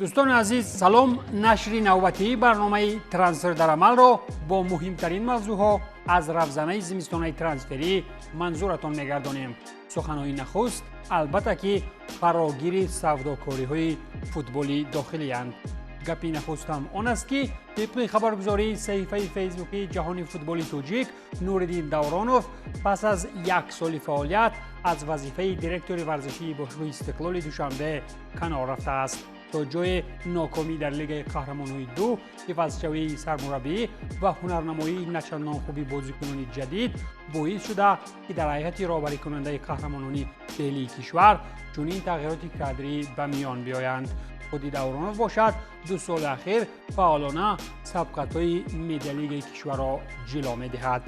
دوستان عزیز سلام. نشر نوبتی برنامه ترانسفر در عمل را با مهمترین موضوعها از رفزنه زمستانه ترانسفری منظورتان میگردانیم. سخنهای نخست البته که فراگیر سوداکاری های فوتبالی داخلی اند. گپی نخست هم آن است که طبق خبرگزاری صحیفه فیسبوکی جهانی فوتبالی توجیک نوردین دورانوف پس از یک سال فعالیت از وظیفه دیرکتور ورزشی باشگاه استقلال دوشنبه کنار رفته است. تا جای ناکامی در لیگ قهرمانان 2 حفظشوی سرمربی و هنرنمایی نچندان خوبی بازیکنان جدید باعث شده که در هیئت رهبری کننده قهرمانان فعلی کشور چنین تغییرات کادری به میان بیایند. خود دورانوف باشد 2 سال اخیر فعالانه سبقت‌های ملی لیگ کشور را جلو می‌دهد.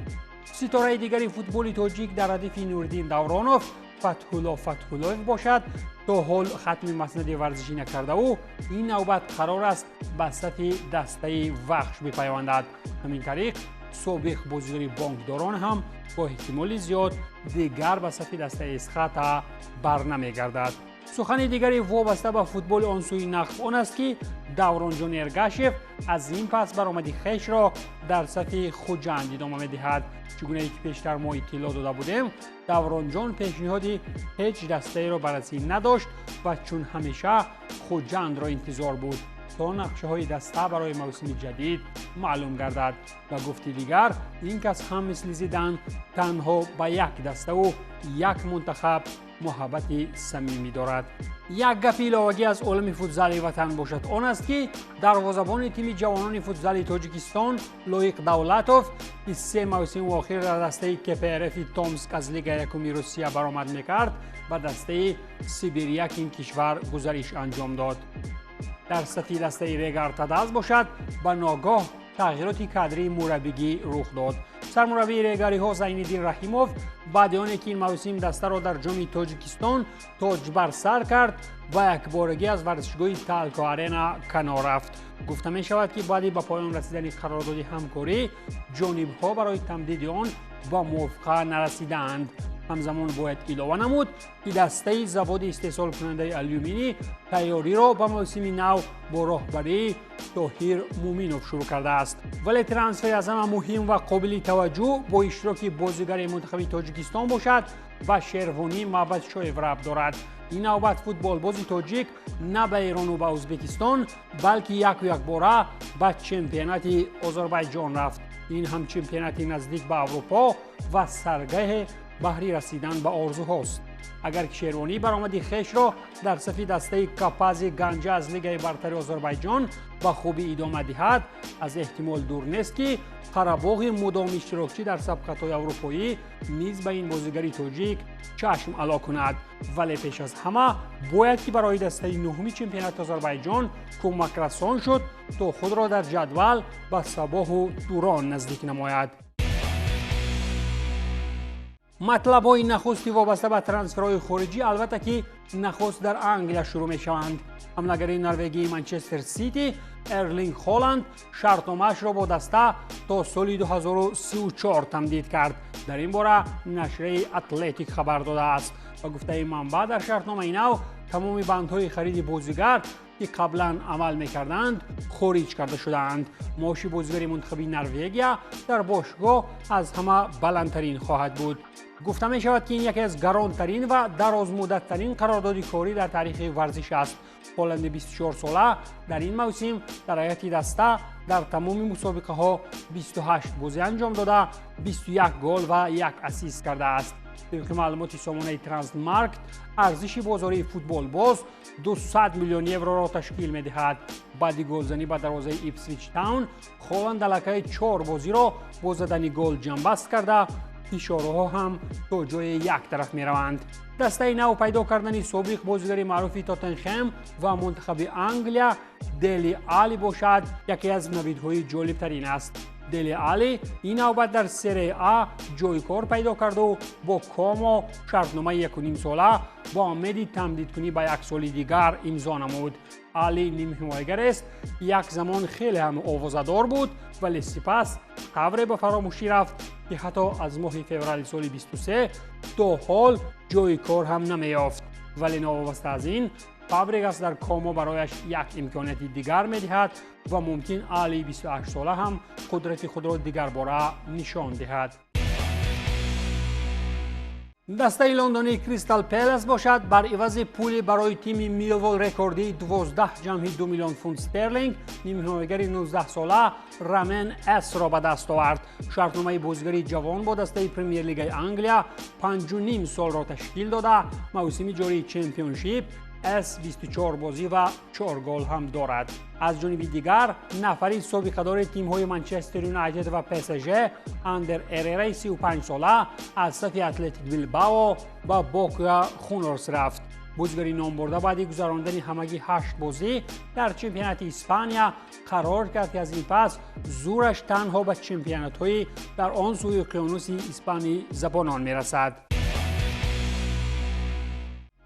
ستاره دیگری فوتبال تاجیک در ردیف نوردین دورانوف فتح‌الله باشد. تا حال ختم مسند ورزشی نکرده او این نوبت قرار است به صف دسته وحش بپیوندد. همین طریق سابق بازیگر بانکداران هم با احتمال زیاد دیگر به صف دسته اسخط برنمیگردد. سخن دیگری وابسته به فوتبال آن سوی نقب آن است که دوران جان ارگشیف از این پس برآمدی خویش را در صف خوجند ادامه می‌دهد. چگونه که پیشتر ما اطلاع داده بودیم دوران جان پیشنهاد هیچ دسته را بررسی نداشت و چون همیشه خوجند را انتظار بود تا نقشه های دسته برای موسم جدید معلوم گردد. و گفتی دیگر این کس هم مثل زیدان تنها به یک دسته و یک منتخب محبت صمیمی دارد. یک گپ علاوگی از عالم فوتزال وطن باشد آن است که دروازه‌بان تیم جوانان فوتزال تاجیکستان لایق دولتوف که 3 موسم اخیر در دسته KPRF تومسک از لیگ یکم روسیه برآمد میکرد به دسته سیبریا که این کشور گزارش انجام داد. در سطح دسته رگار-تاداز باشد به ناگاه تغییراتی کادری مربیگی رخ داد. سرمربی رگاری ها زینالدین رحیموف بعد آنکه که این موسم دسته را در جام تاجیکستان تاج بر سر کرد و یک بارگی از ورزشگاه تالکو آرینا کنار رفت. گفته می شود که بعد به پایان رسیدن قرارداد همکاری جانب ها برای تمدید آن با موافقه نرسیدند. همزمان باید علاوه نمود که دسته زواد استحصال کننده آلومینی تیاری را به موسم نو با راهبری طاهر مومینوف شروع کرده است. ولی ترانسفر از همه مهم و قابل توجه با اشتراک بازیگر منتخب تاجیکستان باشد و شیروانی محمد شایوراب دارد. این نوبت فوتبال بازی تاجیک نه به ایران و به ازبکستان بلکه یک باره به چمپیونات آذربایجان رفت. این هم چمپیوناتی نزدیک به اروپا و سرگاه بهری رسیدن به آرزوهاست. اگر که شیروانی برآمدی خویش را در صف دسته کاپاز گنجه از لیگ برتر آذربایجان به خوبی ادامه دهد از احتمال دور نیست که قره‌باغ مدام اشتراکچی در سبقت‌های اروپایی نیز به این بازیگری تاجیک چشم علا کند. ولی پیش از همه باید که برای دسته نهمی چمپیونات آذربایجان کمک رسان شد تا خود را در جدول به صباح و توران نزدیک نماید. مطلب‌های نخستی وابسته به ترانسفرهای خارجی البته که نخست در انگلیا شروع می‌شوند. حمله‌گر نروژی منچستر سیتی ارلینگ هالند شرطنامه‌اش را با دسته تا سال 2034 تمدید کرد. در این باره نشریه اتلتیک خبر داده است و گفته منبع در شرطنامه نو تمام بندهای خرید بازیگر که قبلا عمل می‌کردند خارج کرده شدند. معاش بازیگر منتخب نروژیا در باشگاه از همه بلندترین خواهد بود. گفته می شود که این یکی از گرانترین و درازمدت‌ترین قرارداد کاری در تاریخ ورزش است. هالند 24 ساله در این موسم در هیئت دسته در تمام مسابقه ها 28 بازی انجام داده 21 گل و 1 اسیست کرده است. طبق معلومات سامانه ترانسمارکت ارزش بازاری فوتبال باز 200 میلیون یورو را تشکیل می دهد. بعد گلزنی به دروازه ایپسویچ تاون هالند علاقه 4 بازی را با زدن گل جنبست کرده. اشاره‌ها هم تا جای یک طرف می روند. دسته نو پیدا کردن سابق بازیگر معروف تاتنهام و منتخب انگلیا دلی علی باشد یکی از نویدهای جالب ترین است. دلی علی این نوبت در سری آ جای کار پیدا کرد و با کامو شرطنامه 1.5 ساله با امید تمدید کنی به 1 سال دیگر امضا نمود. علی نیم حمایتگر است. یک زمان خیلی هم آوازه‌دار بود ولی سپس ФАВРռ به فراموشی رفت که حتی از ماه فوریه سال 23 تا حال جای کار هم نمیافت. ولی نوابسته از این ФАВРыг است در کومو برایش یک امکانیت دیگر می‌دهد و ممکن علی 28 ساله هم قدرت خود را دیگر باره نشان دهد. دسته لندنی کریستال پالاس باشد بر عوض پول برای تیم میلوول رکوردی 12.2 میلیون پوند استرلینگ نیمه‌نهاییگر 19 ساله رامن اس را به دست آورد. شرطنامه بازیگری جوان با دسته پرمیر لیگ انگلیا 5.5 سال را تشکیل داده. موسم جاری چمپیونشیپ اس 24 بازی و 4 گل هم دارد. از جانب دیگر نفری سابقه دار تیم‌های منچستر یونایتد و پی اس جی اندر اررای 35 ساله از صف اتلتیک بیلبائو و بوکا خونورس رفت. بازیگری نام برده بعد گذراندن همگی 8 بازی در چمپیونات اسپانیا قرار کرد که از این پس زورش تنها به چمپیونات‌های در آن سوی اقیانوس اسپانی زبانان می‌رسد.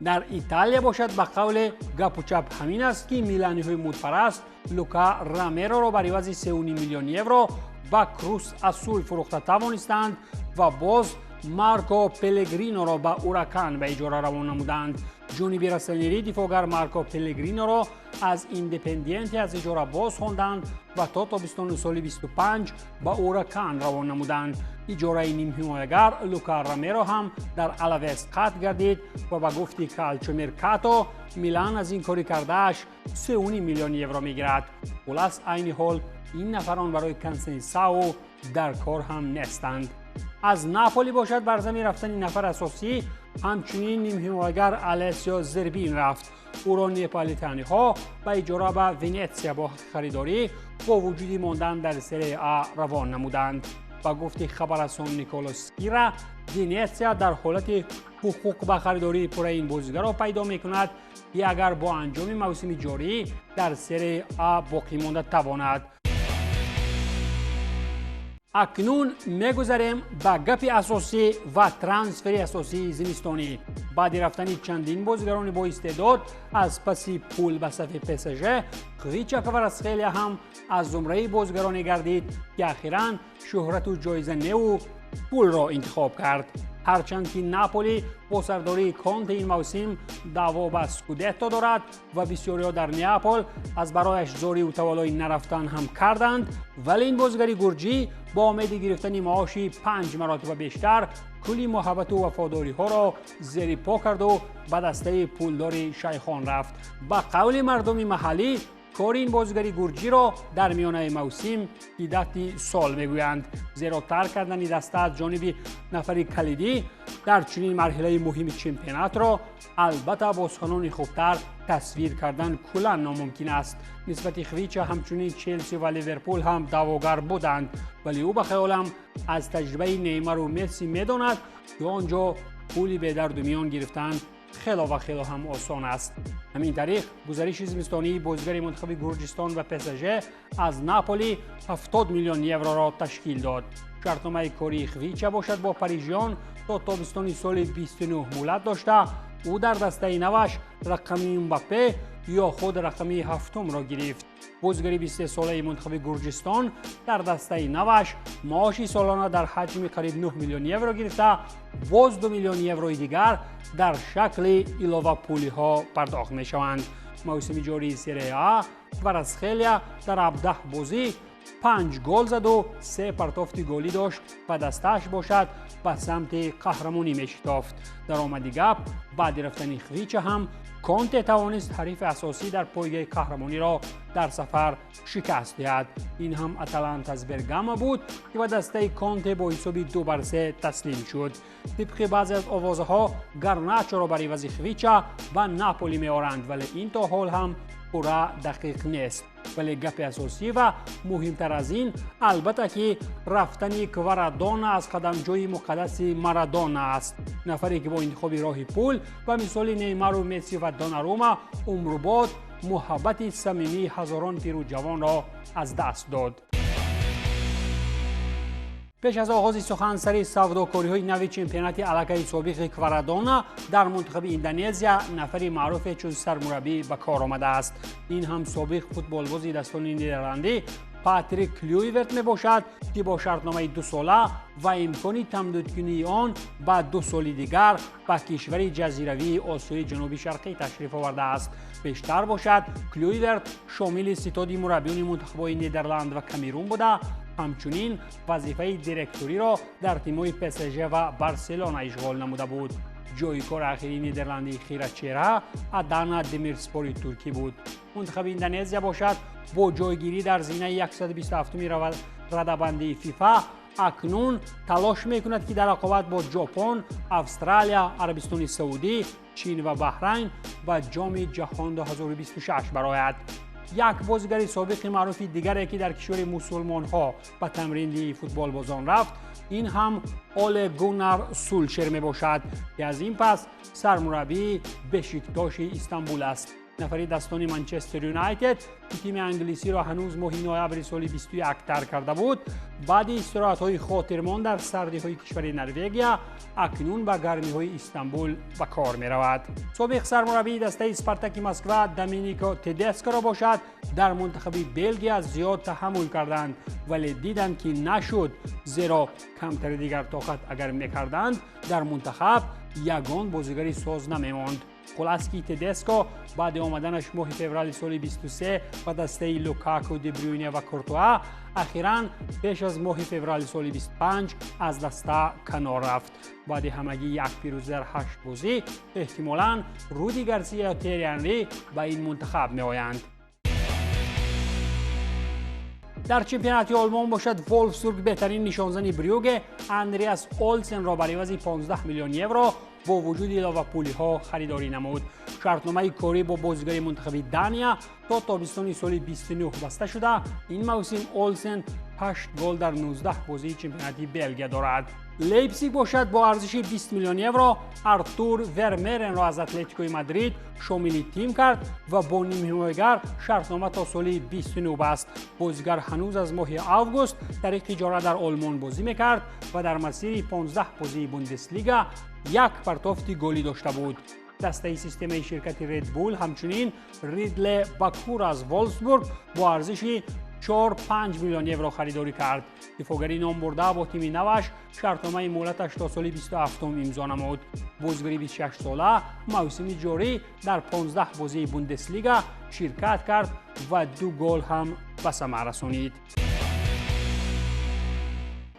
در ایتالیا باشد به قول گپ و چپ همین است که میلانی‌های مدپرست لوکا رامیرو را بر عوض 3.5 میلیون یورو با کروس اسول فروخته توانستند و باز مارکو پلگرینو را به اوراکان به اجاره روان نمودند. جانب رسانه‌ای دفاعگر مارکو پلگرینو را از ایندیپندنت از اجاره باز خواندند و تا تابستان سال 25 به اوراکان روان نمودند. اجاره نیمه‌نهاییگر لوکا رامیرو هم در الاوس قطع گردید و به گفته کالچو مرکاتو میلان از این کاری کردهش 3.5 میلیون یورو میگیرد. خلاص عین حال این نفران برای کنسنساو در کار هم نیستند. از ناپولی باشد بر زمین رفتن نفر اساسی همچنین نیمه‌نهاییگر السیو زربین رفت. او را نپالیتانی‌ها به اجاره به ونیتسیا با خریداری با وجود ماندن در سری آ روان نمودند. با گفته خبررسان نیکولاس سکیرا ونیتسیا در حالت حقوق به خریداری پور این بازیگر را پیدا می‌کند که اگر با انجام موسم جاری در سری آ باقی مانده تواند. اکنون میگذریم به گپ اساسی و ترانسفر اساسی زمستانی. بعد رفتن چندین بازیگران با استعداد از پس پول به صف پی اس جی خویچا کفاراتسخیلیا هم از زمره بازیگرانی گردید که اخیراً شهرت و جایزه نو پول را انتخاب کرد. هرچند که ناپولی با سرداری کانت این موسم دعوا به اسکودتو دارد و بسیاری‌ها در نیاپل از برایش زاری و تولای نرفتن هم کردند، ولی این بازیگری گرجی با امید گرفتن معاشی 5 مراتب بیشتر کلی محبت و وفاداری ها را زیر پا کرد و به دسته پولدار شیخان رفت. با قول مردم محلی کار این بازیگری گرجی را در میانه موسم کیدات سال میگویند، زیرا ترک کردن دسته از جانب نفری کلیدی در چنین مرحله مهم چمپیونات را البته با سخنان خوبتر تصویر کردن کلا ناممکن است. نسبت خویچا همچنین چلسی و لیورپول هم دعواگر بودند، ولی او به خیالم از تجربه نیمار و مسی میداند که آنجا پولی به درد و میان گرفتن خیلی هم آسان است. همین طریق گزارش زمستانی بازیگر منتخب گرجستان و پی اس جی از ناپولی 70 میلیون یورو را تشکیل داد. شرطنامه کاری خویچا باشد با پاریژیان تا تابستان سال 29 مهلت داشته. او در دسته نوش رقمی امباپه یا خود رقمی هفتم را گرفت. بازیگر 23 ساله منتخب گرجستان در دسته نوش معاشی سالانه در حجم قریب 9 میلیون یورو گرفته، باز 2 میلیون یورو دیگر در شکل علاوه پولی ها پرداخت می شوند. موسم جاری سری آ کفاراتسخیلیا در 17 بازی 5 گل زد و 3 پرتافت گلی داشت و دستش باشد به سمت قهرمانی می شتافت. در آمد گپ بعد رفتن خویچا هم کانت توانست حریف اساسی در پایگاه قهرمانی را در سفر شکست دهد. این هم اتلانتا از برگامو بود که به دسته کانت با حساب 2-3 تسلیم شد. طبق بعضی از آوازها گرناچو را برای عوض خویچا به ناپولی می‌آورند، ولی این تا حال هم پورا دقیق نیست. ولی گپ اساسی و مهمتر از این البته که رفتن کواردونا از قدمجوی مقدس مارادونا است، نفری که با انتخاب راه پول و مثال نیمار و مسی و دوناروما عمر بعد محبت صمیمی هزاران پیر و جوان را از دست داد. پیش از آغاز سخنسری سوداکاری‌های نوی چمپیونات علاقه سابق کواردونا در منتخب اندونزیا نفری معروف چون سرموراببی به کار آمده است. این هم سابق فوتبالباز دستان نیدرلندی پاتریک کلویورت می باشد که با شرطنامه 2 ساله و امکان تمدیدکنی آن با 2 سال دیگر به کشور جزیروی آسیای جنوبی شرقی تشریف آورده است. بیشتر باشد کلویورت شامل ستاد مربیان منتخب‌های نیدرلند و کامرون بوده، همچنین وظیفه دیرکتوری را در تیم‌های PSG و بارسلونا اشغال نموده بود. جای کار آخری نیدرلندی چرا ادانا دمیرسپور ترکی بود. منتخب اندونزیا باشد با جایگیری در زینه 127 رده‌بندی فیفا اکنون تلاش میکند که در رقابت با ژاپن، استرالیا، عربستان سعودی، چین و بحرین و جام جهان 2026 برآید. یک بازیگر سابق معروف دیگری که در کشور مسلمان ها به تمرین فوتبال بازان رفت، این هم اول گونار سولشر می باشد که از این پس سرمربی بشیکتاش استانبول است. نفری دستان منچستر یونایتد که تیم انگلیسی را هنوز ماه نوامبر سال 21 ترک کرده بود، بعد استراحت‌های خاطرمان در سردی‌های کشور نروژ اکنون به گرمی‌های استانبول به کار می‌رود. سابق سرمربی دسته اسپارتاک مسکو دومینیکو تدسکو را باشد در منتخب بلژیا زیاد تحمل کردند ولی دیدند که نشد، زیرا کمتر دیگر طاقت اگر می‌کردند در منتخب یگان بازیگری ساز نمی‌ماند. خلاص که تدسکو بعد آمدنش ماه فوریه سال 23 و دسته لوکاکو، دیبروینه و کورتوا اخیراً پیش از ماه فوریه سال 25 از دسته کنار رفت. بعد همگی یک پیروزی در 8 بازی احتمالاً رودی گارسیا و تیری هنری به این منتخب می آیند. در چمپیونات آلمان باشد وولفسبورگ بهترین نشانزن بریوگه اندریاس اولسن را برای عوض 15 میلیون یورو با وجود لیورپولی ها خریداری نمود. شرطنامه کاری با بازیگر منتخب دانیا تا تابستان سال 29 بسته شده. این موسم اولسن 8 گل در 19 بازی چمپیونات بلژیا دارد. لیپزیگ باشد با ارزش 20 میلیون یورو آرتور ورمرن را از اتلتیکو مادرید شامل تیم کرد و با نیم حمایتگر شرطنامه تا سال 29 بست. بازیگر هنوز از ماه آگوست طریق اجاره در آلمان بازی میکرد و در مسیر 15 بازی بوندسلیگا یک پرتافت گلی داشته بود. دسته سیستم شرکت ردبول همچنین ریدل باکور از وولفسبورگ با ارزش 4-5 میلیون یورو خریداری کرد. دفاعگری نام برده با تیم نوش شرطنامه مهلتش تا سال 27 امضا نمود. بازیگر 26 ساله موسم جاری در 15 بازی بوندسلیگا شرکت کرد و 2 گل هم به ثمر رسانید.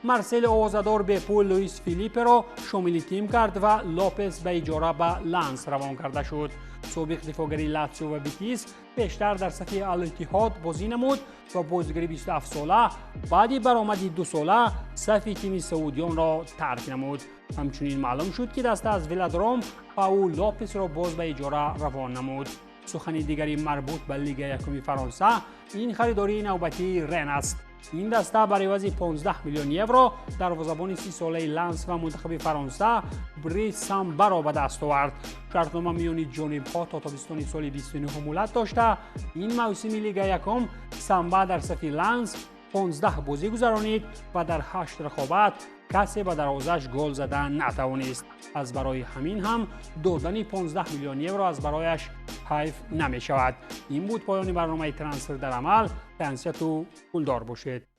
مارسل آوازدار به پول لوئیس فیلیپه را شامل تیم کرد و لوپز به اجاره به لانس روان کرده شد. سابق دفاعگری لاتزیو و بیتیس بیشتر در صف الاتحاد بازی نمود و بازیگر 27 ساله بعد برآمد 2 ساله صف تیم سعودیان را ترک نمود. همچنین معلوم شد که دسته از ولادروم پاول لوپز را باز به اجاره روان نمود. سخن دیگری مربوط به لیگ یکم فرانسه این خریداری نوبتی رن است. این دسته برای عوض 15 میلیون یورو دروازه‌بان 30 ساله لانس و منتخب فرانسه بریس سامبا را به دست آورد. شرطنامه میان جانب‌ها تا تابستان سال 29 مهلت داشته. این موسم لیگ یکم سامبا در صف لانس 15 بازی گذرانید و در 8 رقابت کسی به دروازه‌اش گل زدن نتوانست. از برای همین هم دادن 15 میلیون یورو از برایش حیف نمی شود. این بود پایان برنامه ترانسفر در عمل. تنسیت و پولدار باشید.